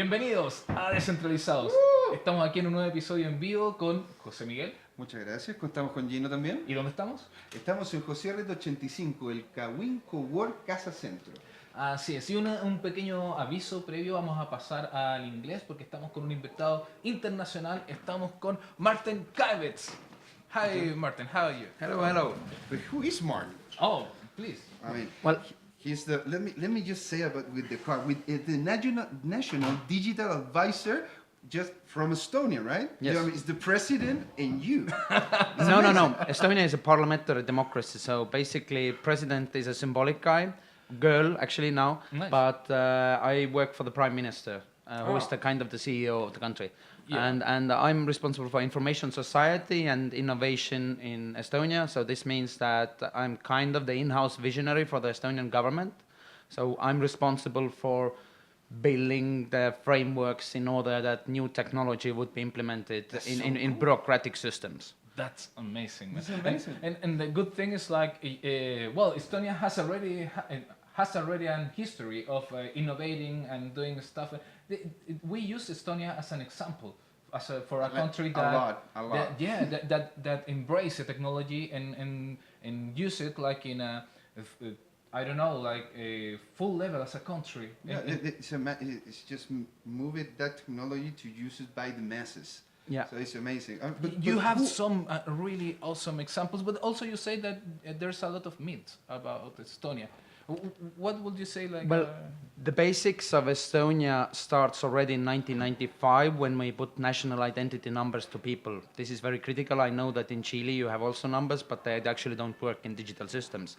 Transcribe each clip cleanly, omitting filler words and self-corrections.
Bienvenidos a Descentralizados. Estamos aquí en un nuevo episodio en vivo con José Miguel. Muchas gracias. Contamos con Gino también. ¿Y dónde estamos? Estamos en José Arreto 85, el Kawin Cowork Casa Centro. Así es, y un pequeño aviso previo, vamos a pasar al inglés porque estamos con un invitado internacional. Estamos con Marten Kaevats. Hi Marten, how are you? Hello, hello. But who is Martin? Oh, please. I mean, Well, he's the. Let me just say about with the car with the national digital advisor. Just from Estonia, right? Yes. I mean, it's the president and you. no. Estonia is a parliamentary democracy, so basically, president is a symbolic guy, girl actually now, Nice. but I work for the prime minister, who is Oh. the kind of the CEO of the country, Yeah. and I'm responsible for information society and innovation in Estonia. So this means that I'm kind of the in-house visionary for the Estonian government. So I'm responsible for building the frameworks in order that new technology would be implemented That's in, so in cool. bureaucratic systems. That's amazing. That's amazing. And the good thing is like, well, Estonia has already an history of innovating and doing stuff. We use Estonia as an example, for a country that a lot. that embrace the technology and use it like in I don't know, like a full level as a country. Yeah, it's just move it that technology to use it by the masses. Yeah. So it's amazing. You have who- some really awesome examples, but also you say that there's a lot of myths about Estonia. What would you say, like? Well, the basics of Estonia starts already in 1995 when we put national identity numbers to people. This is very critical. I know that in Chile you have also numbers, but they actually don't work in digital systems.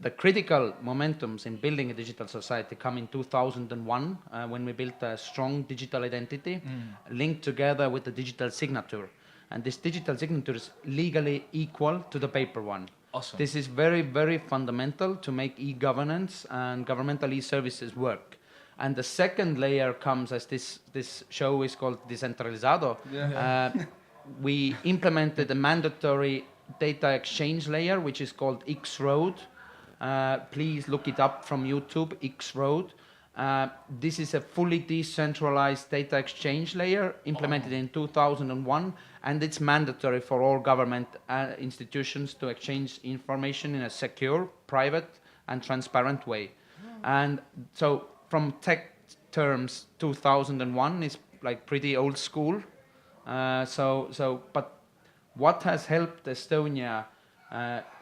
The critical momentums in building a digital society come in 2001 when we built a strong digital identity linked together with the digital signature. And this digital signature is legally equal to the paper one. Awesome. This is very, very fundamental to make e-governance and governmental e-services work. And the second layer comes as this show is called Descentralizado. We implemented a mandatory data exchange layer, which is called X-Road. Please look it up from YouTube, X-Road. This is a fully decentralized data exchange layer implemented in 2001, and it's mandatory for all government institutions to exchange information in a secure, private, and transparent way. And so, from tech terms, 2001 is like pretty old school. But what has helped Estonia?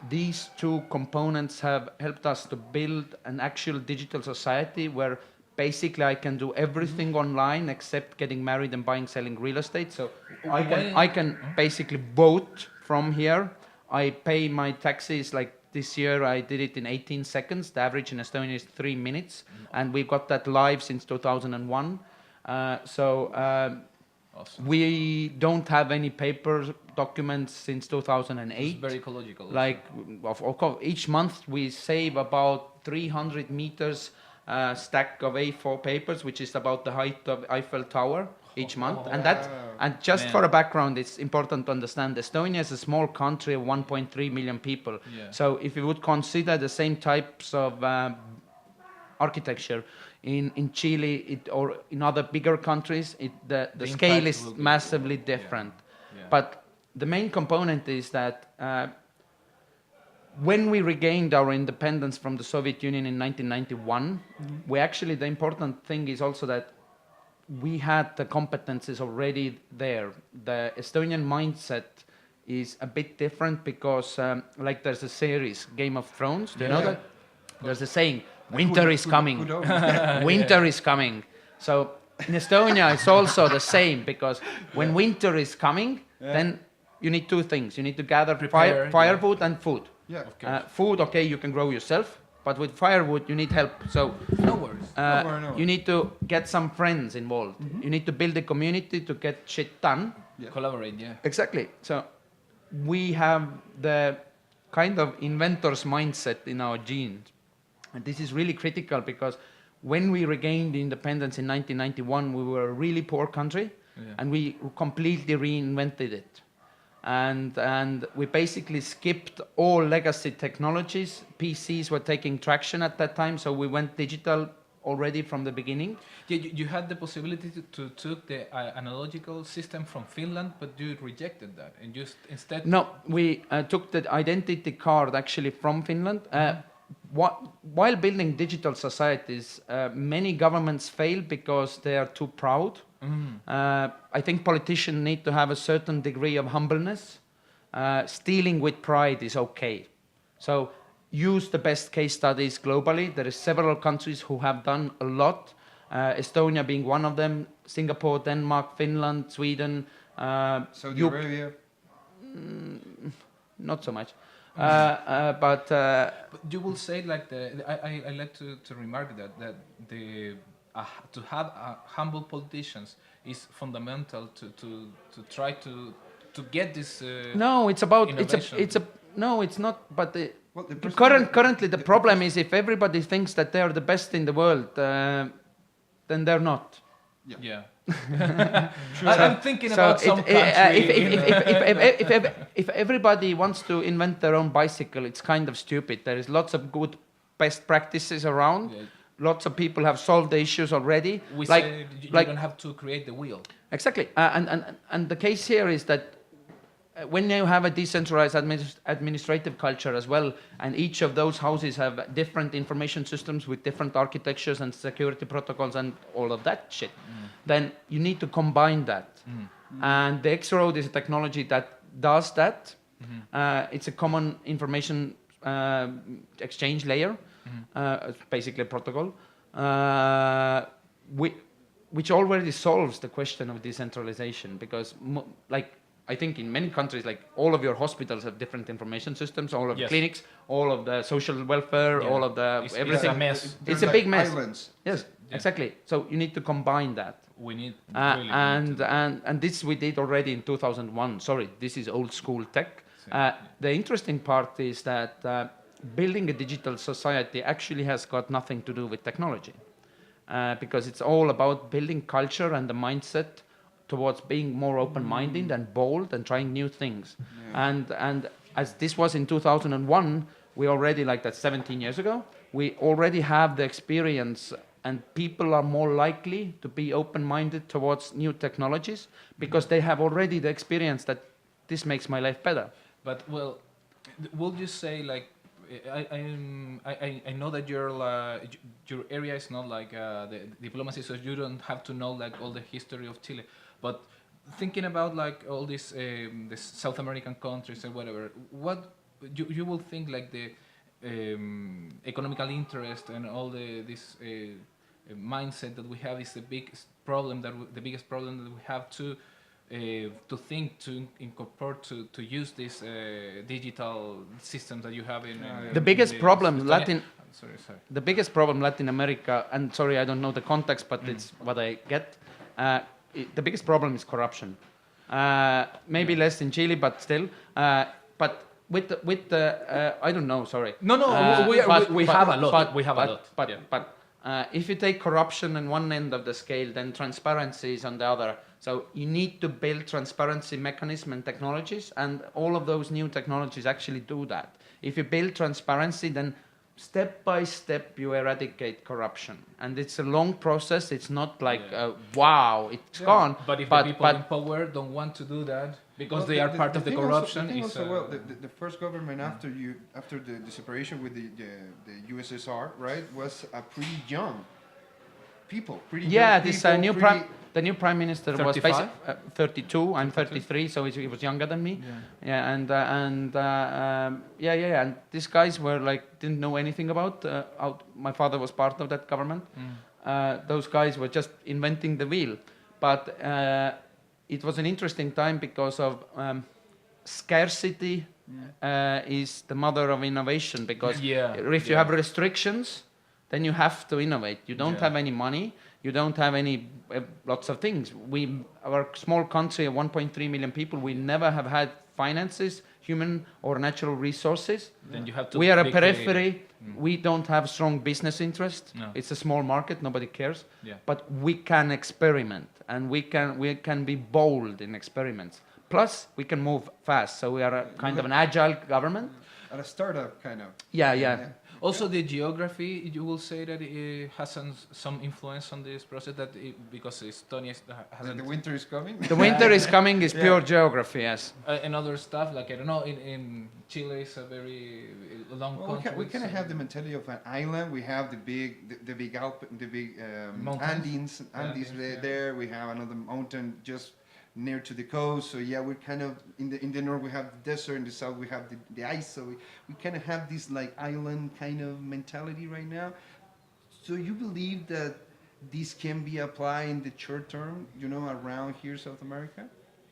These two components have helped us to build an actual digital society where basically I can do everything online except getting married and buying, selling real estate. So I can basically vote from here. I pay my taxes like this year I did it in 18 seconds. The average in Estonia is 3 minutes. And we've got that live since 2001. Awesome. We don't have any paper documents since 2008. It's very ecological. Like, of course, each month we save about 300 meters stack of A4 papers, which is about the height of Eiffel Tower each month. And just for a background, it's important to understand Estonia is a small country of 1.3 million people. Yeah. So if you would consider the same types of architecture in Chile or in other bigger countries, the scale impact is will be massively different. Yeah. But the main component is that when we regained our independence from the Soviet Union in 1991, we actually, the important thing is also that we had the competencies already there. The Estonian mindset is a bit different because like there's a series, Game of Thrones, do you know that? There's a saying, winter is coming. Winter is coming. So in Estonia, it's also the same because when winter is coming, then you need two things. You need to gather Prepare, firewood and food. Yeah. Food, okay, you can grow yourself, but with firewood, you need help. So No worries. No. you need to get some friends involved. You need to build a community to get shit done. Yeah. Collaborate, yeah. Exactly. So we have the kind of inventor's mindset in our genes. And this is really critical because when we regained independence in 1991, we were a really poor country, and we completely reinvented it. And we basically skipped all legacy technologies. PCs were taking traction at that time, so we went digital already from the beginning. Yeah, you had the possibility to took the analogical system from Finland, but you rejected that and just instead. No, we took the identity card actually from Finland. While building digital societies, many governments fail because they are too proud. I think politicians need to have a certain degree of humbleness. Stealing with pride is okay. So use the best case studies globally. There are several countries who have done a lot. Estonia being one of them, Singapore, Denmark, Finland, Sweden. Saudi Arabia? Not so much. But you will say like I like to remark that the to have humble politicians is fundamental to try to get this. No, it's about innovation. no, it's not. But Well, currently the problem is if everybody thinks that they are the best in the world, then they're not. Yeah. I'm thinking about some country. If everybody wants to invent their own bicycle, it's kind of stupid. There is lots of good best practices around. Yeah. Lots of people have solved the issues already. We say you don't have to create the wheel. Exactly. And the case here is that when you have a decentralized administrative culture as well, and each of those houses have different information systems with different architectures and security protocols and all of that shit, then you need to combine that. And the X-Road is a technology that does that. It's a common information exchange layer, basically a protocol, which already solves the question of decentralization, because I think in many countries, like all of your hospitals have different information systems, all of the clinics, all of the social welfare, all of the everything. It's a mess. It's a big mess. Islands. Yes, exactly. So you need to combine that. We need really and this we did already in 2001. Sorry, this is old school tech. The interesting part is that building a digital society actually has got nothing to do with technology, because it's all about building culture and the mindset towards being more open-minded and bold and trying new things. And as this was in 2001, we already, like that 17 years ago, we already have the experience, and people are more likely to be open-minded towards new technologies because they have already the experience that this makes my life better. But well, would you say like I know that your area is not like the diplomacy, so you don't have to know like all the history of Chile. But thinking about like all these the South American countries and whatever, what you will think like the economical interest and all this mindset that we have is the biggest problem that we have to think to incorporate to use these digital systems that you have in the biggest problem Estonia. Sorry. The biggest problem Latin America, and sorry I don't know the context, but it's what I get. The biggest problem is corruption. Maybe less in Chile, but still. But with the I don't know. Sorry. No. We have a lot. We have a lot. But if you take corruption on one end of the scale, then transparency is on the other. So you need to build transparency mechanism and technologies, and all of those new technologies actually do that. If you build transparency, then step by step you eradicate corruption, and it's a long process. It's not like wow, it's gone. But if the people in power don't want to do that because they are part of the corruption, the first government after the separation with the USSR, right, was pretty young people. The new prime minister 35? Was basically 32. I'm 33, so he was younger than me. And these guys were like didn't know anything about. My father was part of that government. Those guys were just inventing the wheel, but it was an interesting time because of scarcity is the mother of innovation. Because if you have restrictions, then you have to innovate. You don't have any money. You don't have any lots of things. Our small country of 1.3 million people, we never have had finances, human or natural resources. Then you have to. We are a periphery. We don't have strong business interest. No. It's a small market. Nobody cares. Yeah. But we can experiment, and we can be bold in experiments. Plus, we can move fast. So we are a kind of an agile government. And a startup kind of. Yeah. Also, the geography, you will say that it has some influence on this process because Estonia hasn't. The winter is coming. The winter is coming is pure Yeah. geography, yes. And other stuff, like I don't know, in Chile is a very long Well, country. we kind of so- have the mentality of an island. We have the big Mountains. Andes Yeah. there. We have another mountain just near to the coast. So yeah, we're kind of in the north we have the desert, in the south we have the ice. So we kind of have this like island kind of mentality right now. So you believe that this can be applied in the short term, around here, South America,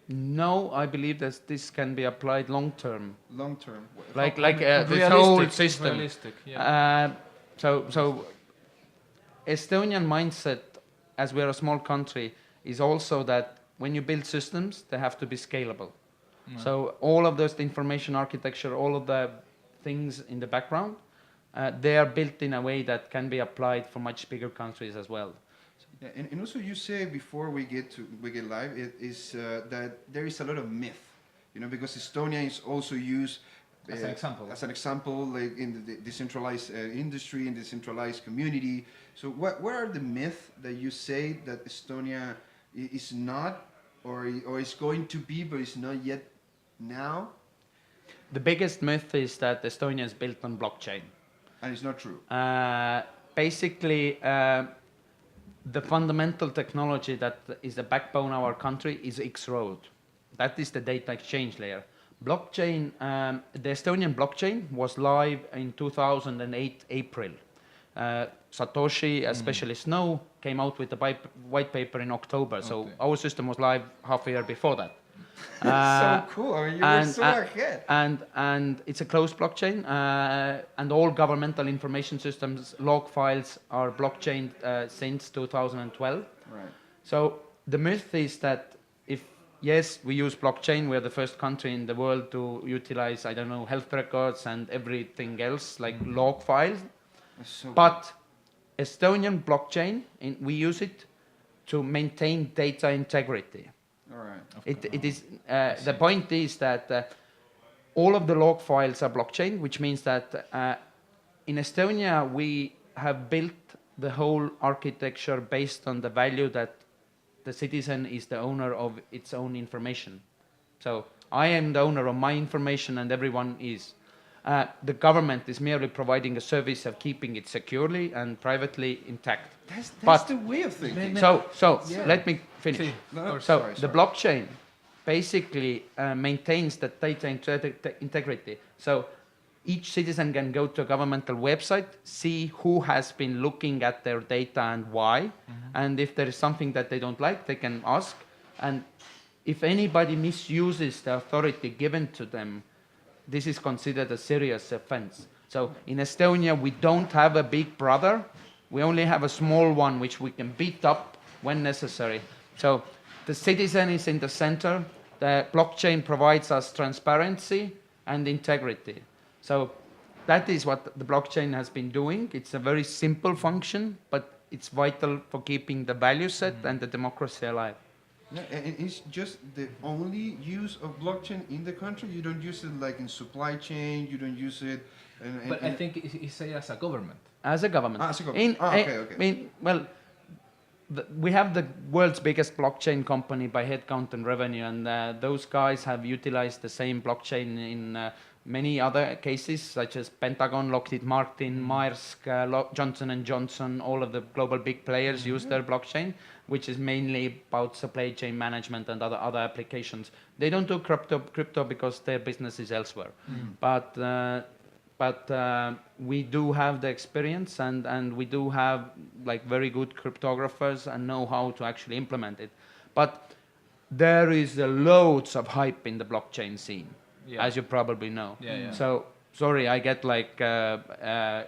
No, I believe that this can be applied long term. long term? Like this Realistic, whole system. Realistic, yeah. So Estonian mindset, as we're a small country, is also that when you build systems, they have to be scalable. So all of those information architecture, all of the things in the background, they are built in a way that can be applied for much bigger countries as well. Yeah, and also you say before we get live, it is that there is a lot of myth, because Estonia is also used As an example. as an example, like in the decentralized industry and decentralized community. So what are the myths that you say that Estonia is not, or is going to be, but is not yet now, The biggest myth is that Estonia is built on blockchain. and it's not true? Basically, the fundamental technology that is the backbone of our country is X-Road. That is the data exchange layer. Blockchain, the Estonian blockchain was live in 2008 April. Satoshi, especially Snow, came out with the white paper in October. So Okay. our system was live half a year before that. So cool. I mean, you were so ahead. And it's a closed blockchain, and all governmental information systems, log files are blockchain since 2012. Right. So the myth is that yes, we use blockchain, we're the first country in the world to utilize, I don't know, health records and everything else, like log files. So But Estonian blockchain, we use it to maintain data integrity. all right. It is the point is that all of the log files are blockchain, which means that in Estonia we have built the whole architecture based on the value that the citizen is the owner of its own information. So I am the owner of my information, and everyone is. The government is merely providing a service of keeping it securely and privately intact. That's But- the way of thinking. So Yeah. let me finish. See, No, of course. So Sorry, the sorry. blockchain basically maintains the data integrity. So each citizen can go to a governmental website, see who has been looking at their data and why, and if there is something that they don't like, they can ask. And if anybody misuses the authority given to them, this is considered a serious offense. So in Estonia, we don't have a big brother. We only have a small one which we can beat up when necessary. So the citizen is in the center. The blockchain provides us transparency and integrity. So that is what the blockchain has been doing. It's a very simple function, but it's vital for keeping the value set and the democracy alive. Yeah, and it's just the only use of blockchain in the country. You don't use it like in supply chain. You don't use it. But I think he say as a government. As a government. As a government. Okay. We have the world's biggest blockchain company by headcount and revenue, and those guys have utilized the same blockchain in many other cases, such as Pentagon, Lockheed Martin, Maersk, Johnson & Johnson. All of the global big players use their blockchain, which is mainly about supply chain management and other applications. They don't do crypto because their business is elsewhere. But we do have the experience, and we do have like very good cryptographers and know how to actually implement it. But there is loads of hype in the blockchain scene, as you probably know. Yeah. So sorry, I get like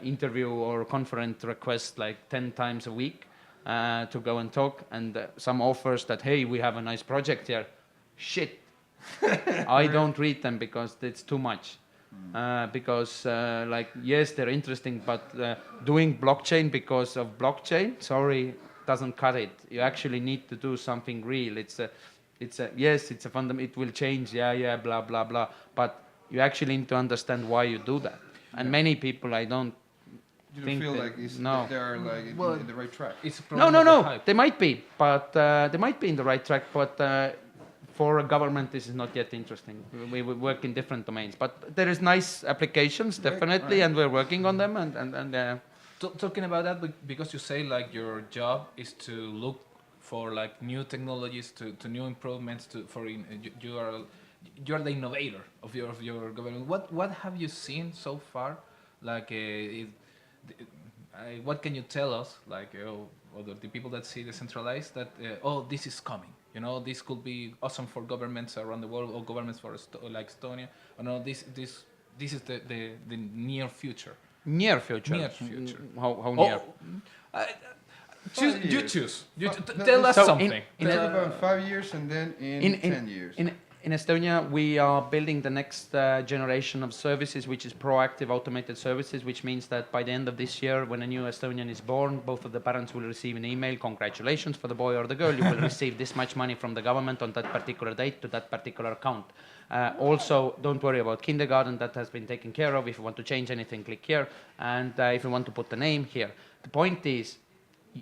interview or conference requests like 10 times a week to go and talk, and some offers that, hey, we have a nice project here. Shit. I don't read them because it's too much. Because yes, they're interesting, but doing blockchain because of blockchain, sorry, doesn't cut it. You actually need to do something real. It's a fundamental. It will change, blah blah blah. But you actually need to understand why you do that. And many people, I don't You don't think feel that- like no. they are like Well, in the right track. It's No, probably no, the no. hype. They might be, but they might be in the right track. But for a government, this is not yet interesting. We work in different domains, but there is nice applications Right, definitely, right. and we're working on them. And Talking about that, because you say like your job is to look for like new technologies, to new improvements, you are the innovator of your government. What have you seen so far? Like, what can you tell us? Like, or the people that see decentralized, that this is coming. You know, this could be awesome for governments around the world, or governments for like Estonia. Or no, this is the near future. near future. Near future. How near? Uh, choose, you years. choose. You No, tell us so something. in Talk a- about 5 years and then in 10 years. In Estonia, we are building the next generation of services, which is proactive automated services, which means that by the end of this year, when a new Estonian is born, both of the parents will receive an email, congratulations for the boy or the girl, you will receive this much money from the government on that particular date to that particular account. Also, don't worry about kindergarten, that has been taken care of. If you want to change anything, click here. And if you want to put the name, here. The point is,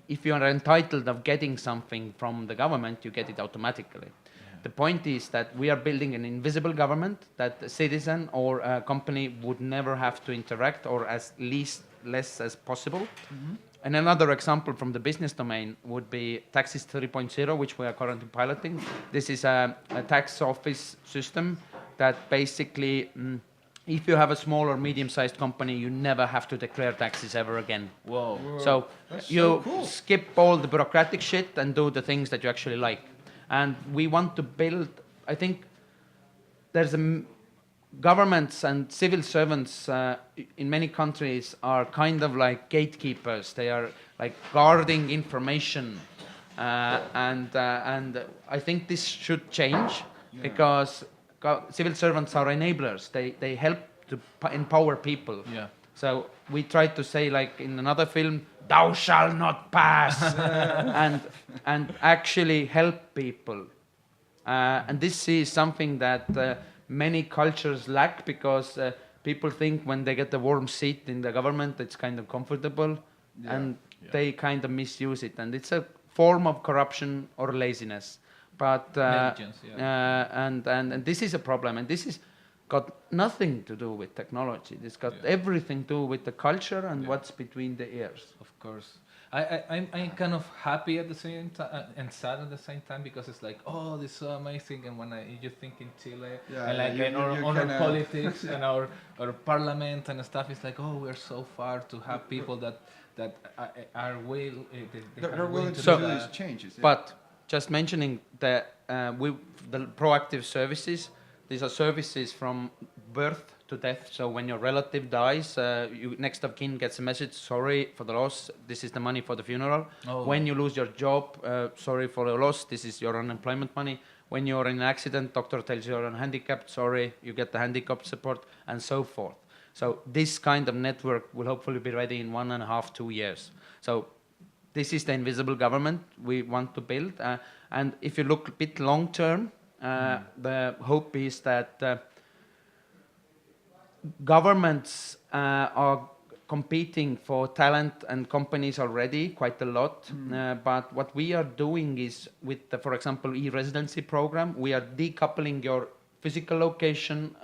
if you are entitled of getting something from the government, you get it automatically. The point is that we are building an invisible government that a citizen or a company would never have to interact, or as less as possible. And another example from the business domain would be Taxes 3.0, which we are currently piloting. This is a tax office system that basically, if you have a small or medium-sized company, you never have to declare taxes ever again. Whoa. So That's you so cool. skip all the bureaucratic shit and do the things that you actually like. And we want to build, I think there's governments and civil servants in many countries are kind of like gatekeepers. They are like guarding information. And I think this should change because civil servants are enablers. They help to empower people. Yeah. So we tried to say, like in another film, "Thou shalt not pass," and actually help people. And this is something that many cultures lack, because people think when they get a warm seat in the government, it's kind of comfortable, and they kind of misuse it, and it's a form of corruption or laziness. But Negligence, and this is a problem, and this is got nothing to do with technology. It's got everything to do with the culture and what's between the ears. Of course. I'm kind of happy at the same time and sad at the same time, because it's like, oh, this is so amazing. And when you think in Chile and like you're on our kinda- politics and our parliament and stuff, it's like, oh, we're so far to have people that are They're willing to So- do these changes. Yeah. But just mentioning the proactive services, these are services from birth to death. So when your relative dies, next of kin gets a message, sorry for the loss, this is the money for the funeral. Oh. When you lose your job, sorry for the loss, this is your unemployment money. When you're in an accident, doctor tells you you're handicapped, sorry, you get the handicap support, and so forth. So this kind of network will hopefully be ready in 1.5, 2 years. So this is the invisible government we want to build. And if you look a bit long term, the hope is that governments are competing for talent and companies already quite a lot. But what we are doing is with the, for example, e-residency program, we are decoupling your physical location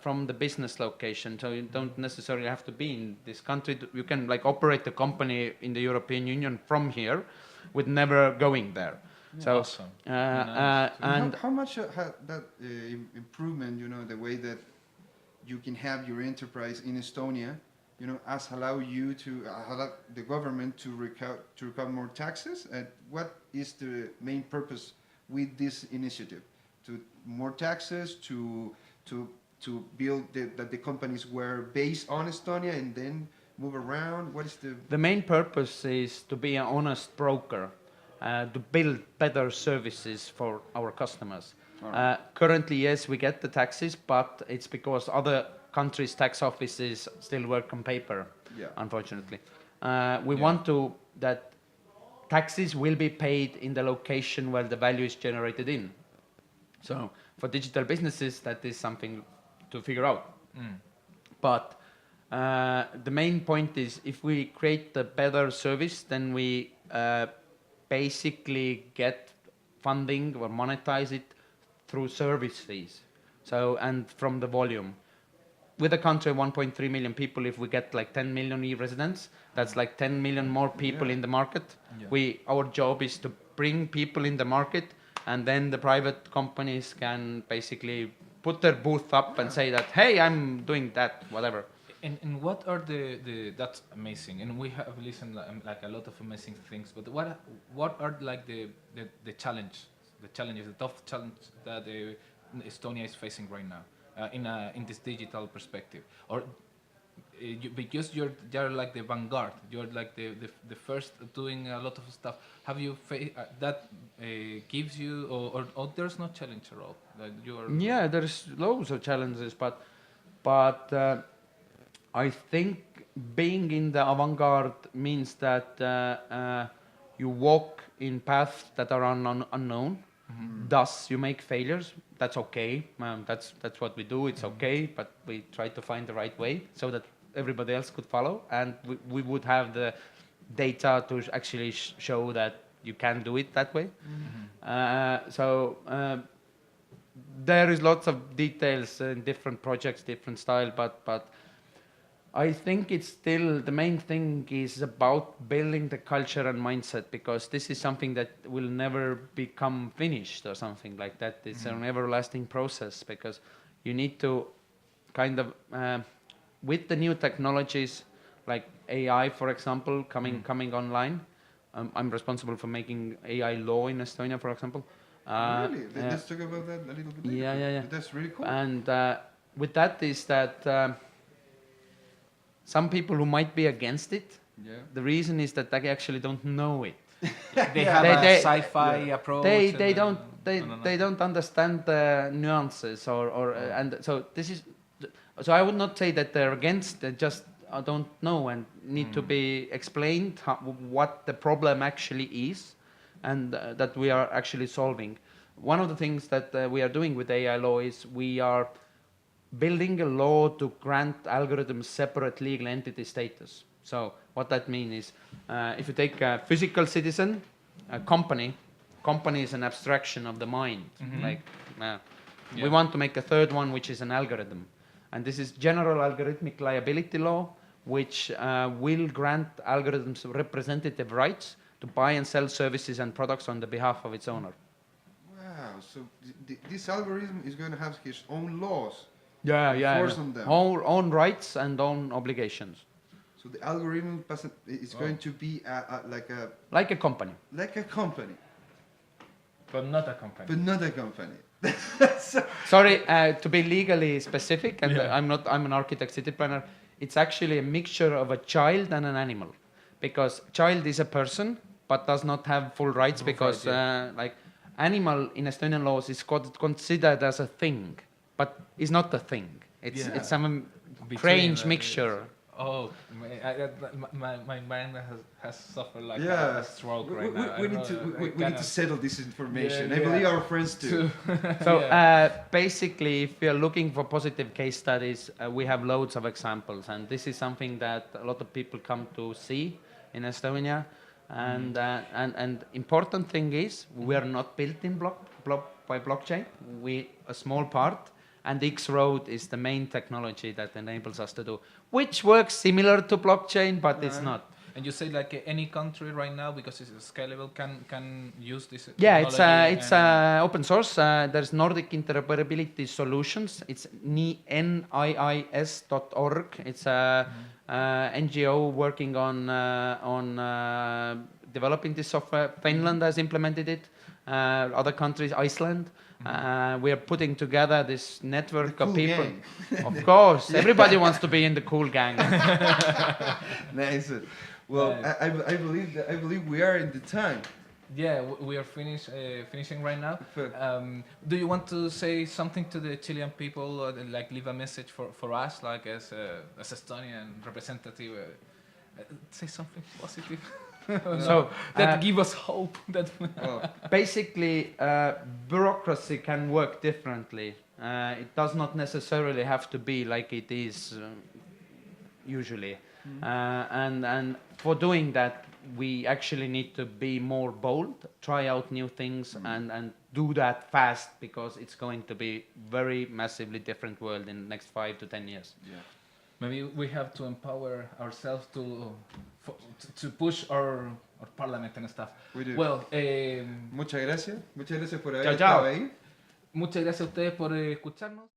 from the business location. So you don't necessarily have to be in this country. You can like operate a company in the European Union from here with never going there. So, Awesome. and how much had that improvement, the way that you can have your enterprise in Estonia, has allowed you to allow the government to recover more taxes? And what is the main purpose with this initiative? To more taxes, to build that the companies were based on Estonia and then move around? What is the main purpose is to be an honest broker, to build better services for our customers. Currently, yes, we get the taxes, but it's because other countries' tax offices still work on paper, unfortunately. We want that taxes will be paid in the location where the value is generated in. So for digital businesses, that is something to figure out. But The main point is if we create a better service, then we basically get funding or monetize it through service fees. So, and from the volume. With a country of 1.3 million people, if we get like 10 million e-residents, that's like 10 million more people in the market. Yeah. Our job is to bring people in the market, and then the private companies can basically put their booth up and say that, hey, I'm doing that, whatever. And what are that's amazing, and we have listened like a lot of amazing things, but what are like the challenges, the tough challenge that Estonia is facing right now in this digital perspective, or because you're like the vanguard, you're like the first doing a lot of stuff. Have you that gives you or there's no challenge at all that you're? Yeah, there's loads of challenges, but I think being in the avant-garde means that you walk in paths that are unknown. Mm-hmm. Thus, you make failures. That's okay. That's what we do. It's okay, but we try to find the right way so that everybody else could follow, and we would have the data to actually show that you can do it that way. Mm-hmm. So there is lots of details in different projects, different style, but I think it's still the main thing is about building the culture and mindset, because this is something that will never become finished or something like that. It's an everlasting process, because you need to kind of with the new technologies like AI, for example, coming online. I'm responsible for making AI law in Estonia, for example. Really? Let's talk about that a little bit later. Yeah. That's really cool. And with that is that some people who might be against it, the reason is that they actually don't know it. They have a sci-fi approach. They don't understand the nuances and so this is. So I would not say that they're against. They just don't know and need to be explained what the problem actually is, and that we are actually solving. One of the things that we are doing with AI law is we are building a law to grant algorithms separate legal entity status. So what that means is, if you take a physical citizen, a company is an abstraction of the mind. Mm-hmm. We want to make a third one, which is an algorithm. And this is general algorithmic liability law, which will grant algorithms representative rights to buy and sell services and products on the behalf of its owner. Wow, so this algorithm is going to have his own laws. Force on them. Own rights and own obligations. So the algorithm is going to be like a company. Like a company. But not a company. But not a company. Sorry, to be legally specific, and I'm an architect city planner. It's actually a mixture of a child and an animal, because child is a person but does not have full rights, because like animal in Estonian laws is considered as a thing, but is not a thing. It's some strange mixture. Oh, my mind has suffered like a stroke right now. We need to settle this information. I believe our friends too. So basically, if you're looking for positive case studies, we have loads of examples, and this is something that a lot of people come to see in Estonia. And important thing is we are not built in by blockchain. We a small part. And X-Road is the main technology that enables us to do, which works similar to blockchain, but it's not. And you say like any country right now, because it's scalable, can use this technology? Yeah, it's open source. There's Nordic Interoperability Solutions. It's NIIS.org. It's a NGO working on developing this software. Finland has implemented it. Other countries, Iceland. We are putting together this network of people. Gang. Of course, everybody wants to be in the cool gang. Nice. Well, I believe we are in the time. Yeah, we are finishing right now. Do you want to say something to the Chilean people, or like leave a message for us, like as Estonian representative? Say something positive. So that give us hope. That basically bureaucracy can work differently. It does not necessarily have to be like it is usually. And for doing that, we actually need to be more bold, try out new things, and do that fast, because it's going to be very massively different world in the next 5 to 10 years. Yeah. Maybe we have to empower ourselves to push our parliament and stuff. We do. Well, Muchas gracias por haber Chao, estado chao. ahí. muchas gracias a ustedes por escucharnos.